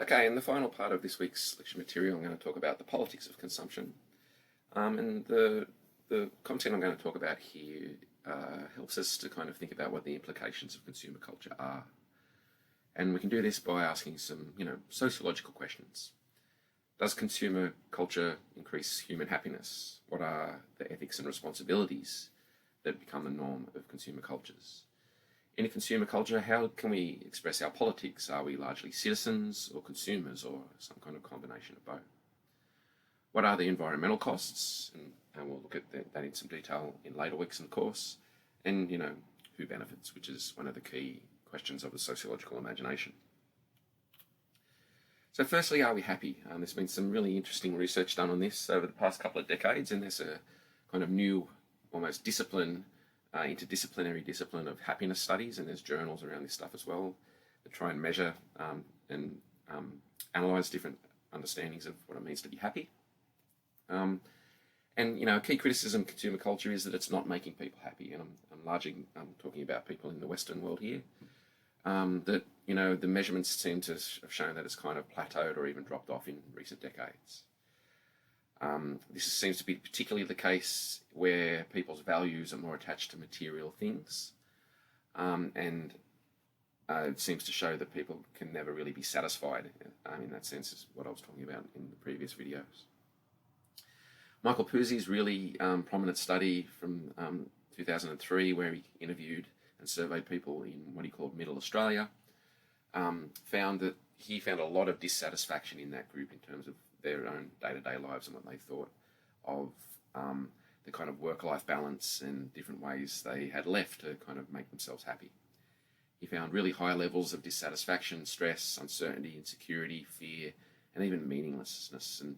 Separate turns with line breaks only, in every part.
Okay, in the final part of this week's lecture material, I'm going to talk about the politics of consumption. And the content I'm going to talk about here helps us to kind of think about what the implications of consumer culture are. And we can do this by asking some, sociological questions. Does consumer culture increase human happiness? What are the ethics and responsibilities that become the norm of consumer cultures? In a consumer culture, how can we express our politics? Are we largely citizens or consumers or some kind of combination of both? What are the environmental costs? And we'll look at that in some detail in later weeks in the course. And, who benefits, which is one of the key questions of the sociological imagination. So firstly, are we happy? There's been some really interesting research done on this over the past couple of decades, and there's a kind of new, almost interdisciplinary discipline of happiness studies, and there's journals around this stuff as well that try and measure and analyse different understandings of what it means to be happy. And a key criticism of consumer culture is that it's not making people happy, and I'm largely talking about people in the Western world here. That the measurements seem to have shown that it's kind of plateaued or even dropped off in recent decades. This seems to be particularly the case where people's values are more attached to material things, and it seems to show that people can never really be satisfied. In that sense, is what I was talking about in the previous videos. Michael Puzzi's really prominent study from 2003, where he interviewed and surveyed people in what he called Middle Australia, found a lot of dissatisfaction in that group in terms of their own day-to-day lives and what they thought of the kind of work-life balance and different ways they had left to kind of make themselves happy. He found really high levels of dissatisfaction, stress, uncertainty, insecurity, fear, and even meaninglessness. And,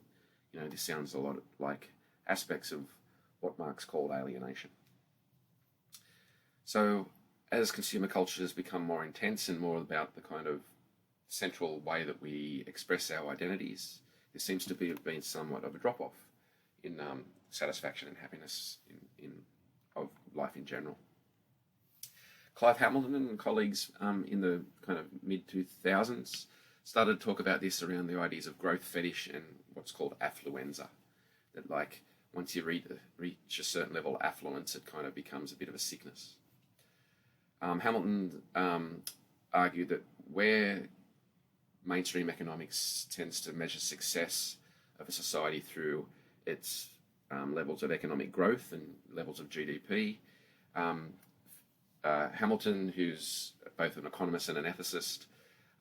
this sounds a lot like aspects of what Marx called alienation. So as consumer culture has become more intense and more about the kind of central way that we express our identities, there seems to have been somewhat of a drop-off in satisfaction and happiness of life in general. Clive Hamilton and colleagues in the kind of mid-2000s started to talk about this around the ideas of growth fetish and what's called affluenza. That once you reach a certain level of affluence, it kind of becomes a bit of a sickness. Hamilton argued that where mainstream economics tends to measure success of a society through its levels of economic growth and levels of GDP, Hamilton, who's both an economist and an ethicist,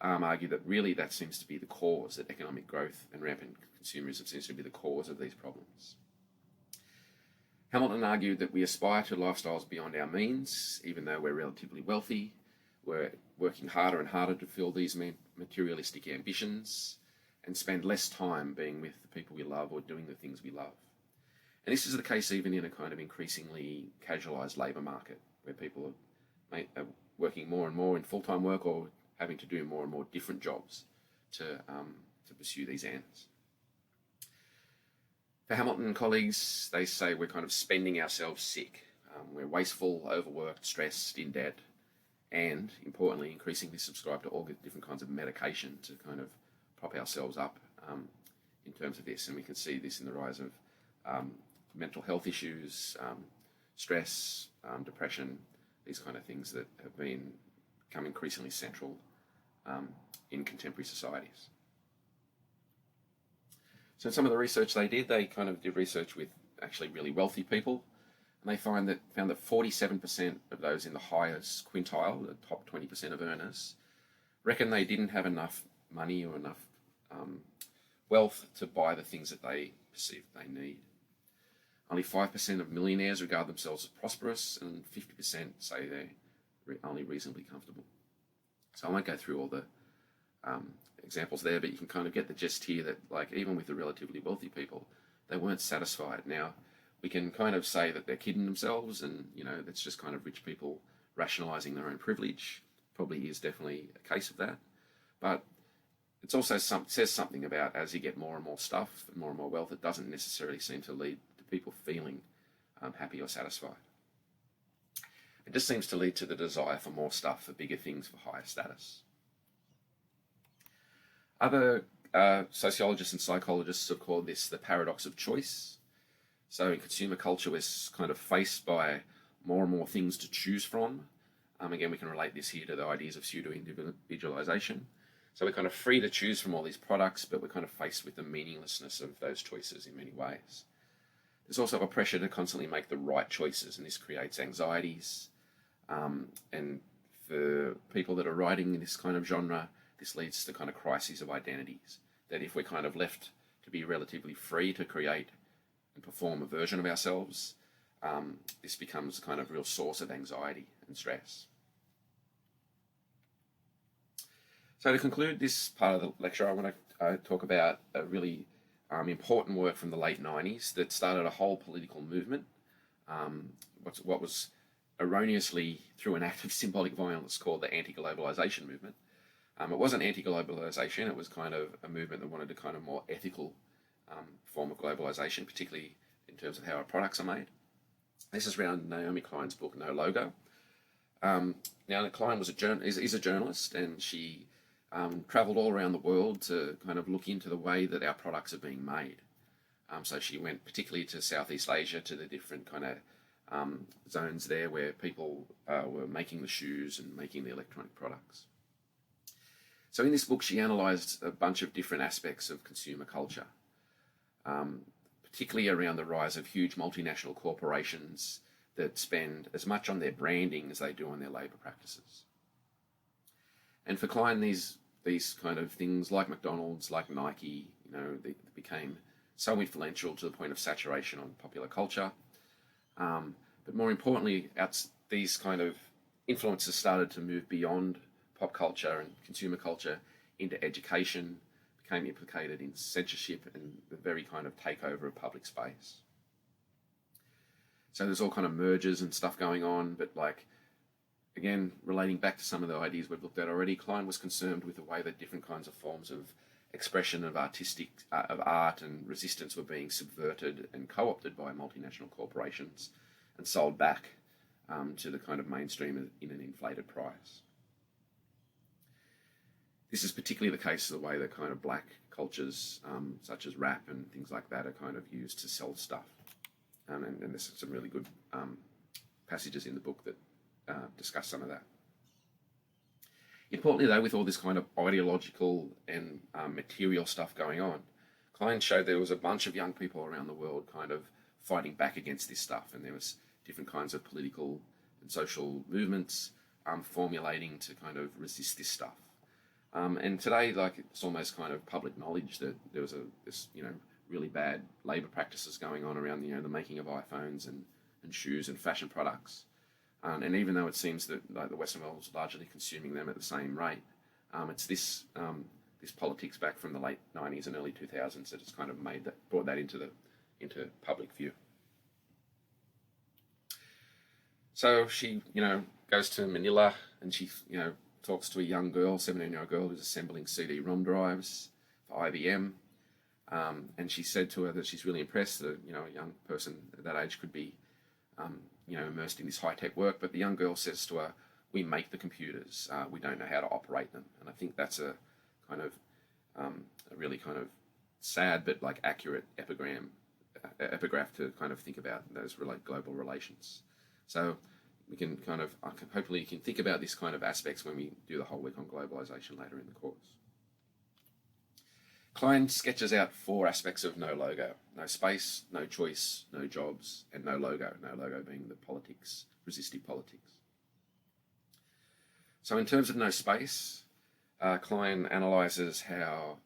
argued that really that seems to be the cause, that economic growth and rampant consumerism seems to be the cause of these problems. Hamilton argued that we aspire to lifestyles beyond our means, even though we're relatively wealthy. We're working harder and harder to fill these materialistic ambitions and spend less time being with the people we love or doing the things we love. And this is the case even in a kind of increasingly casualised labour market, where people are working more and more in full-time work or having to do more and more different jobs to pursue these ends. For Hamilton and colleagues, they say we're kind of spending ourselves sick. We're wasteful, overworked, stressed, in debt, and, importantly, increasingly subscribe to all different kinds of medication to kind of prop ourselves up in terms of this. And we can see this in the rise of mental health issues, stress, depression, these kind of things that have become increasingly central in contemporary societies. So some of the research they kind of did research with actually really wealthy people, and they found that 47% of those in the highest quintile, the top 20% of earners, reckon they didn't have enough money or enough wealth to buy the things that they perceived they need. Only 5% of millionaires regard themselves as prosperous, and 50% say they're only reasonably comfortable. So I won't go through all the examples there, but you can kind of get the gist here that, even with the relatively wealthy people, they weren't satisfied. Now, we can kind of say that they're kidding themselves, and that's just kind of rich people rationalising their own privilege. Probably is definitely a case of that, but it's also says something about, as you get more and more stuff and more wealth, it doesn't necessarily seem to lead to people feeling happy or satisfied. It just seems to lead to the desire for more stuff, for bigger things, for higher status. Other sociologists and psychologists have called this the paradox of choice. So in consumer culture, we're kind of faced by more and more things to choose from. Again, we can relate this here to the ideas of pseudo-individualization. So we're kind of free to choose from all these products, but we're kind of faced with the meaninglessness of those choices in many ways. There's also a pressure to constantly make the right choices, and this creates anxieties. And for people that are writing in this kind of genre, this leads to kind of crises of identities. That if we're kind of left to be relatively free to create and perform a version of ourselves, this becomes a kind of real source of anxiety and stress. So to conclude this part of the lecture, I want to talk about a really important work from the late 90s that started a whole political movement, what was erroneously, through an act of symbolic violence, called the anti-globalization movement. It wasn't anti-globalization, it was kind of a movement that wanted a kind of more ethical form of globalization, particularly in terms of how our products are made. This is around Naomi Klein's book, No Logo. Now, Klein is a journalist, and she travelled all around the world to kind of look into the way that our products are being made. So she went particularly to Southeast Asia, to the different kind of zones there where people were making the shoes and making the electronic products. So in this book, she analysed a bunch of different aspects of consumer culture, particularly around the rise of huge multinational corporations that spend as much on their branding as they do on their labour practices. And for Klein, these kind of things like McDonald's, like Nike, they became so influential to the point of saturation on popular culture. But more importantly, these kind of influences started to move beyond pop culture and consumer culture into education, became implicated in censorship and the very kind of takeover of public space. So there's all kind of mergers and stuff going on, but again, relating back to some of the ideas we've looked at already, Klein was concerned with the way that different kinds of forms of expression of art and resistance were being subverted and co-opted by multinational corporations and sold back to the kind of mainstream in an inflated price. This is particularly the case of the way that kind of black cultures, such as rap and things like that, are kind of used to sell stuff. And there's some really good passages in the book that discuss some of that. Importantly, though, with all this kind of ideological and material stuff going on, Klein showed there was a bunch of young people around the world kind of fighting back against this stuff, and there was different kinds of political and social movements formulating to kind of resist this stuff. And today, it's almost kind of public knowledge that there was this really bad labour practices going on around the making of iPhones and shoes and fashion products. And even though it seems that the Western world is largely consuming them at the same rate, it's this politics back from the late 90s and early 2000s that has kind of brought that into public view. So she goes to Manila, and she talks to a young girl, 17-year-old girl, who's assembling CD-ROM drives for IBM. And she said to her that she's really impressed that a young person at that age could be immersed in this high-tech work. But the young girl says to her, "We make the computers. We don't know how to operate them." And I think that's a kind of a really kind of sad but accurate epigraph to kind of think about those global relations. So we can hopefully you can think about this kind of aspects when we do the whole week on globalization later in the course. Klein sketches out 4 aspects of no logo: no space, no choice, no jobs, and no logo. No logo being the politics, resistive politics. So in terms of no space, Klein analyses how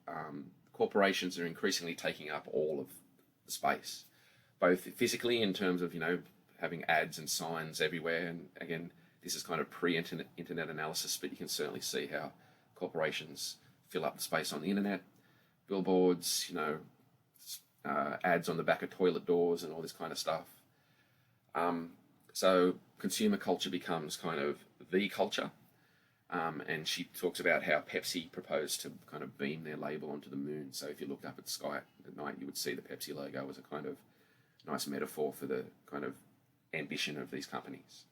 corporations are increasingly taking up all of the space, both physically in terms of having ads and signs everywhere. And again, this is kind of pre-internet analysis, but you can certainly see how corporations fill up the space on the internet. Billboards, ads on the back of toilet doors and all this kind of stuff. So consumer culture becomes kind of the culture. And she talks about how Pepsi proposed to kind of beam their label onto the moon. So if you looked up at the sky at night, you would see the Pepsi logo as a kind of nice metaphor for the kind of ambition of these companies.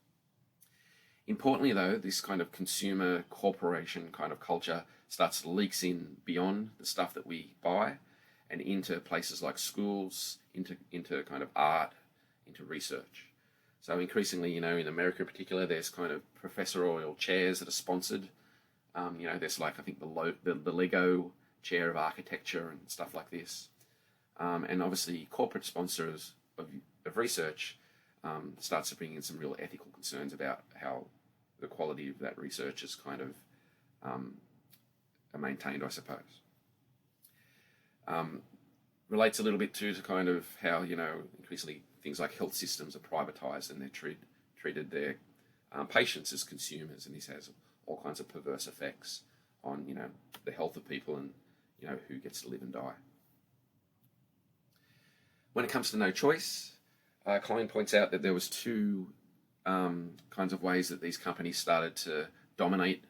Importantly, though, this kind of consumer corporation kind of culture starts to leaks in beyond the stuff that we buy and into places like schools, into kind of art, into research. So increasingly, in America in particular, there's kind of professorial chairs that are sponsored. There's like, I think, the Lego chair of architecture and stuff like this. And obviously corporate sponsors of research starts to bring in some real ethical concerns about how the quality of that research is kind of maintained, I suppose. Relates a little bit to kind of how, increasingly things like health systems are privatised and they're treated their patients as consumers, and this has all kinds of perverse effects on, the health of people and, who gets to live and die. When it comes to no choice, Klein points out that there was two kinds of ways that these companies started to dominate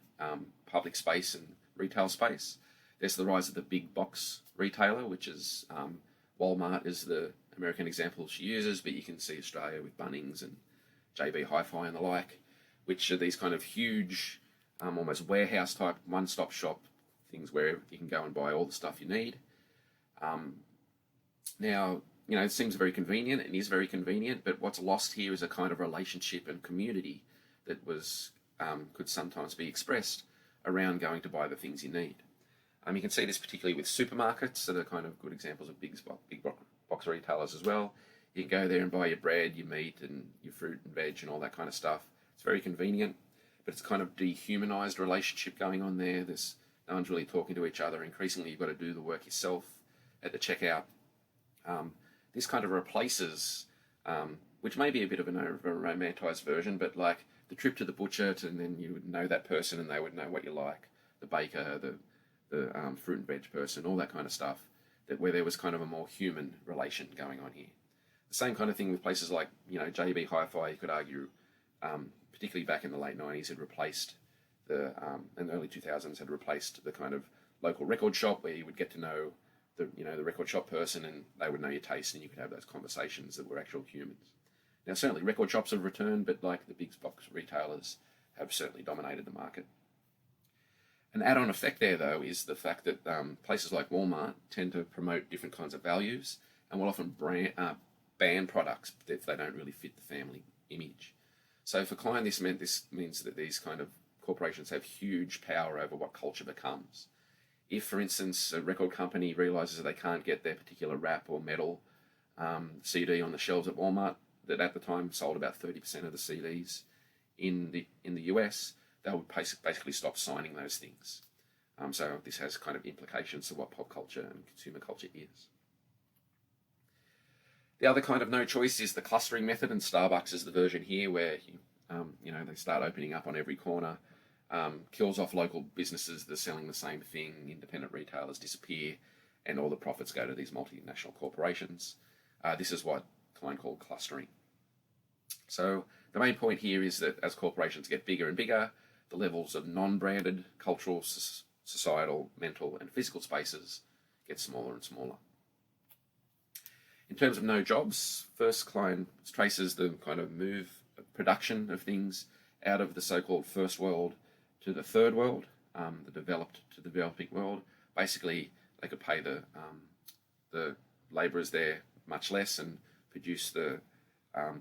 public space and retail space. There's the rise of the big box retailer, which is Walmart is the American example she uses, but you can see Australia with Bunnings and JB Hi-Fi and the like, which are these kind of huge, almost warehouse type one-stop shop things where you can go and buy all the stuff you need. Now, it seems very convenient, and is very convenient, but what's lost here is a kind of relationship and community that was could sometimes be expressed around going to buy the things you need. You can see this particularly with supermarkets that are kind of good examples of big box retailers as well. You can go there and buy your bread, your meat, and your fruit and veg and all that kind of stuff. It's very convenient, but it's kind of dehumanized relationship going on there. No one's really talking to each other. Increasingly, you've got to do the work yourself at the checkout. This kind of replaces, which may be a bit of a romanticized version, but like the trip to the butcher, and then you would know that person and they would know what you like, the baker, the fruit and veg person, all that kind of stuff, where there was kind of a more human relation going on here. The same kind of thing with places like, JB Hi-Fi, you could argue, particularly back in the late 90s, had replaced in the early 2000s, had replaced the kind of local record shop where you would get to know the record shop person and they would know your taste and you could have those conversations that were actual humans. Now, certainly record shops have returned, but like the big box retailers have certainly dominated the market. An add-on effect there, though, is the fact that places like Walmart tend to promote different kinds of values and will often ban products if they don't really fit the family image. So for Klein, this means that these kind of corporations have huge power over what culture becomes. If, for instance, a record company realizes that they can't get their particular rap or metal CD on the shelves at Walmart, that at the time sold about 30% of the CDs in the US, they would basically stop signing those things. So this has kind of implications for what pop culture and consumer culture is. The other kind of no choice is the clustering method, and Starbucks is the version here where they start opening up on every corner, kills off local businesses that are selling the same thing, independent retailers disappear, and all the profits go to these multinational corporations. This is what Klein called clustering. So the main point here is that as corporations get bigger and bigger, the levels of non-branded cultural, societal, mental, and physical spaces get smaller and smaller. In terms of no jobs, first Klein traces the kind of move of production of things out of the so-called first world to the third world, the developed to the developing world. Basically, they could pay the labourers there much less and produce the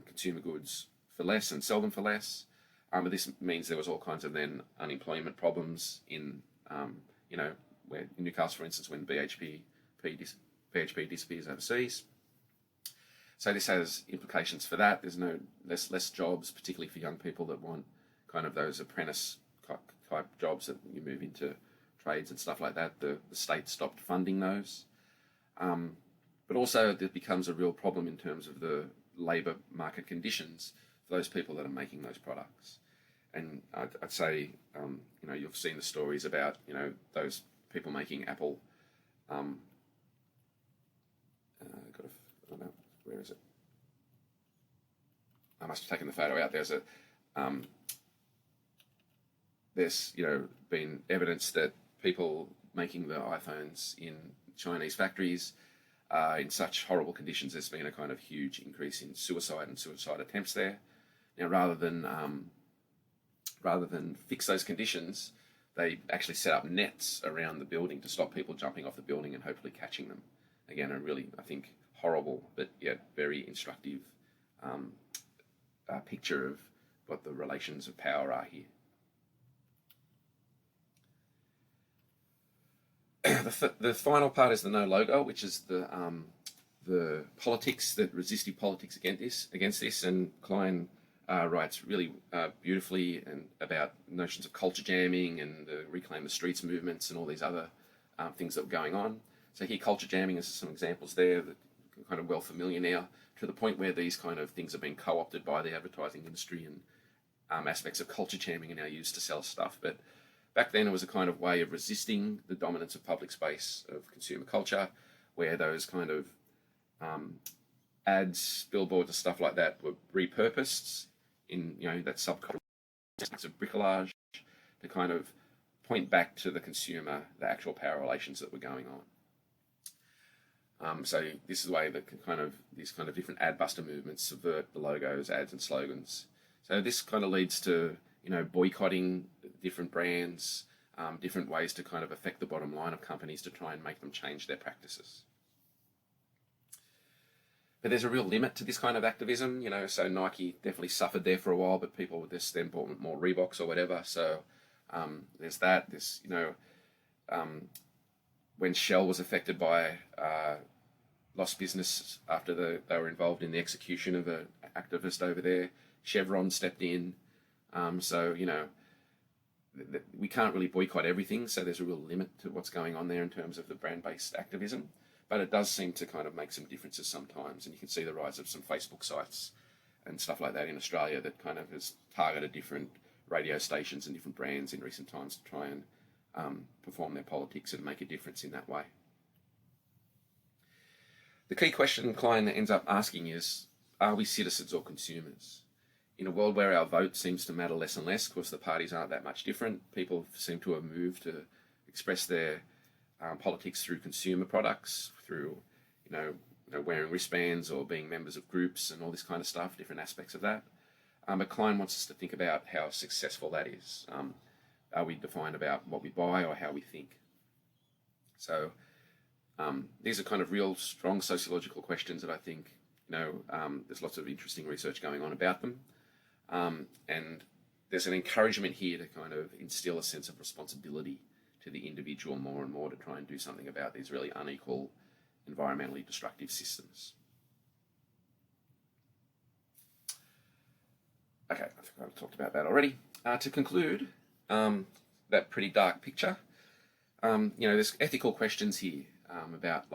consumer goods for less and sell them for less. But this means there was all kinds of then unemployment problems in, where in Newcastle, for instance, when BHP disappears overseas. So this has implications for that. There's less jobs, particularly for young people that want kind of those apprentice type jobs that you move into trades and stuff like that. The state stopped funding those. But also it becomes a real problem in terms of the labour market conditions for those people that are making those products. And I'd say, you've seen the stories about, those people making Apple. I don't know, where is it? I must have taken the photo out. There's been evidence that people making the iPhones in Chinese factories in such horrible conditions, there's been a kind of huge increase in suicide and suicide attempts there. Now, rather than rather than fix those conditions, they actually set up nets around the building to stop people jumping off the building and hopefully catching them. Again, a really, I think, horrible but yet very instructive picture of what the relations of power are here. The final part is the no logo, which is the politics, the resistive politics against this, and Klein writes really beautifully and about notions of culture jamming and the Reclaim the Streets movements and all these other things that were going on. So here, culture jamming is some examples there that are kind of well familiar now, to the point where these kind of things have been co-opted by the advertising industry, and aspects of culture jamming are now used to sell stuff. But back then it was a kind of way of resisting the dominance of public space, of consumer culture, where those kind of ads, billboards and stuff like that were repurposed in, that subculture of bricolage to kind of point back to the consumer, the actual power relations that were going on. So this is the way that these kind of different ad buster movements subvert the logos, ads and slogans. So this kind of leads to, boycotting different brands, different ways to kind of affect the bottom line of companies to try and make them change their practices. But there's a real limit to this kind of activism, so Nike definitely suffered there for a while, but people just then bought more Reeboks or whatever. So there's that. When Shell was affected by lost business after they were involved in the execution of an activist over there, Chevron stepped in. We can't really boycott everything, so there's a real limit to what's going on there in terms of the brand-based activism. But it does seem to kind of make some differences sometimes, and you can see the rise of some Facebook sites and stuff like that in Australia that kind of has targeted different radio stations and different brands in recent times to try and perform their politics and make a difference in that way. The key question Klein ends up asking is, are we citizens or consumers? In a world where our vote seems to matter less and less, of course the parties aren't that much different, people seem to have moved to express their politics through consumer products, through wearing wristbands or being members of groups and all this kind of stuff, different aspects of that. But Klein wants us to think about how successful that is. Are we defined about what we buy or how we think? So these are kind of real strong sociological questions that I think, there's lots of interesting research going on about them. And there's an encouragement here to kind of instill a sense of responsibility to the individual more and more to try and do something about these really unequal, environmentally destructive systems. Okay, I think I've talked about that already. To conclude that pretty dark picture, there's ethical questions here about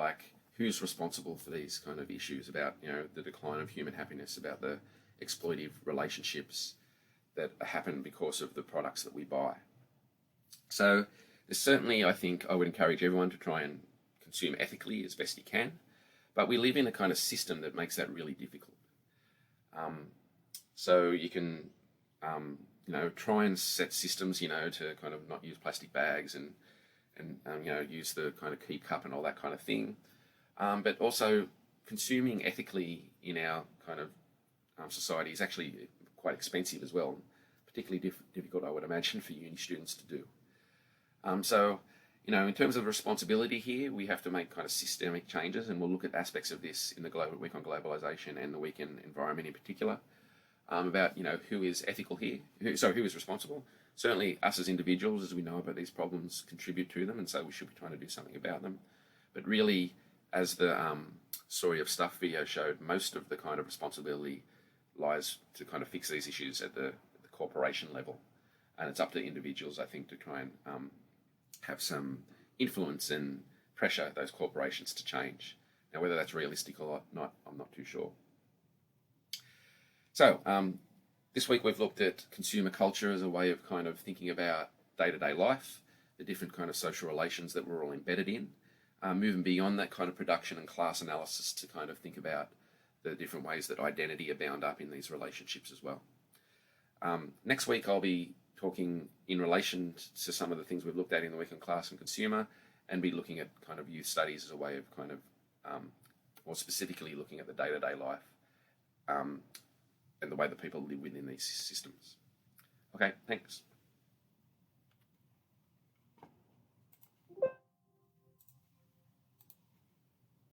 who's responsible for these kind of issues, about the decline of human happiness, about the exploitive relationships that happen because of the products that we buy. So there's certainly, I think, I would encourage everyone to try and consume ethically as best you can, but we live in a kind of system that makes that really difficult. So you can, try and set systems, to kind of not use plastic bags and use the kind of keep cup and all that kind of thing. But also consuming ethically in our kind of society is actually quite expensive as well, particularly difficult, I would imagine, for uni students to do. In terms of responsibility here, we have to make kind of systemic changes, and we'll look at aspects of this in the Global Week on Globalisation and the Week in Environment in particular, about, who is ethical here, who is responsible. Certainly us as individuals, as we know about these problems, contribute to them, and so we should be trying to do something about them. But really, as the Story of Stuff video showed, most of the kind of responsibility lies to kind of fix these issues at the corporation level. And it's up to individuals, I think, to try and have some influence and pressure those corporations to change. Now, whether that's realistic or not, I'm not too sure. So, this week we've looked at consumer culture as a way of kind of thinking about day-to-day life, the different kind of social relations that we're all embedded in, moving beyond that kind of production and class analysis to kind of think about the different ways that identity are bound up in these relationships as well. Next week I'll be talking in relation to some of the things we've looked at in the week on class and consumer, and be looking at kind of youth studies as a way of kind of, more specifically looking at the day-to-day life and the way that people live within these systems. Okay, thanks.